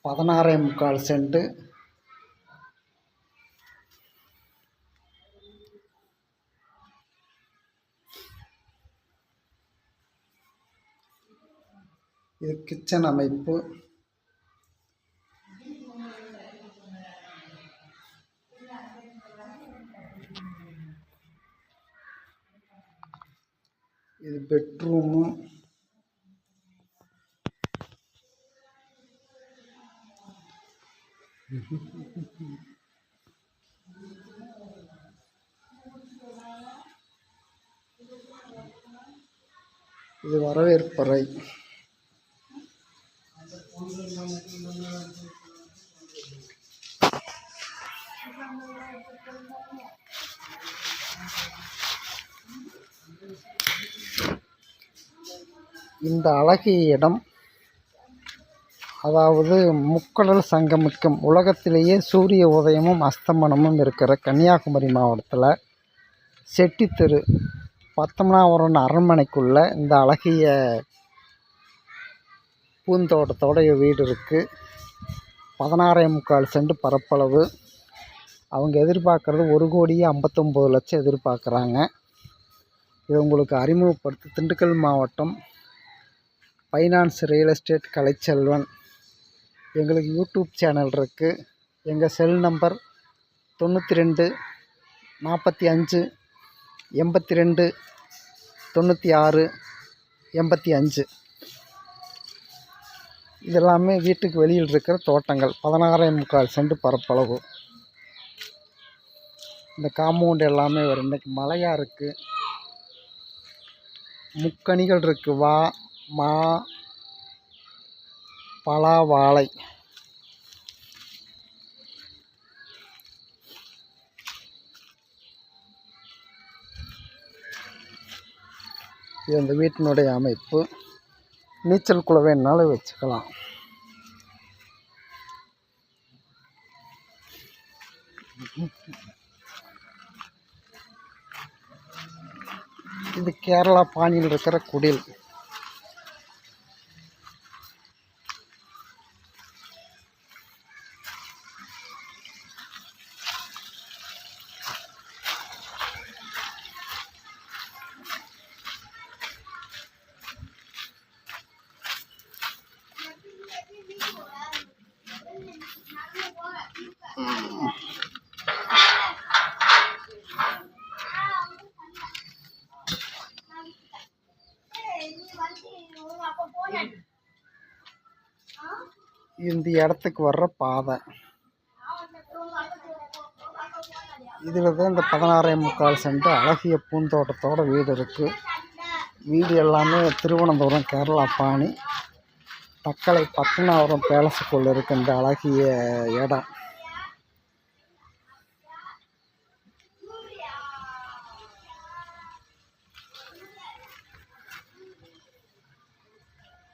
16.25 send. இது kitchen அமைப்பு. இது பெட்ரூமு. இது வரவேற்பறை. இந்த அழகிய இடம், அதாவது முக்கடல் சங்கமிக்கும், உலகத்திலேயே சூரிய உதயமும் அஸ்தமனமும் இருக்கிற கன்னியாகுமரி மாவட்டத்தில் செட்டித்தெரு பத்மநாபபுரம் அரண்மனைக்குள்ள இந்த அழகிய பூந்தோட்டத்தோடைய வீடு இருக்குது. 16.25 சென்ட் பரப்பளவு. அவங்க எதிர்பார்க்குறது 1,59,00,000 எதிர்பார்க்குறாங்க. இது உங்களுக்கு அறிமுகப்படுத்தி திண்டுக்கல் மாவட்டம் ஃபைனான்ஸ் ரியல் எஸ்டேட் கலைச்செல்வன். எங்களுக்கு யூடியூப் சேனல் இருக்குது. எங்கள் செல் நம்பர் 92 45 82 96 85. இதெல்லாமே வீட்டுக்கு வெளியில் இருக்கிற தோட்டங்கள். 16.25 சென்ட் பரப்பளவு. இந்த காம்பவுண்ட் எல்லாமே வரும். இன்றைக்கி மழையாக இருக்குது. முக்கணிகள் இருக்குது. மா, பலா, வாழை. இது அந்த வீட்டினுடைய அமைப்பு. நீச்சல் குளம் வேணுனாலும் வச்சுக்கலாம். இது கேரளா பாணியில் இருக்கிற குடில். இந்த இடத்துக்கு வர்ற பாதை இதில் தான் இந்த 16.25 சென்ட் அழகிய பூந்தோட்டத்தோட வீடு இருக்குது. வீடு எல்லாமே திருவனந்தபுரம் கேரளா பாணி. தக்கலை பத்மநாபபுரம் பேலஸுக்குள்ளே இருக்குது இந்த அழகிய இடம்.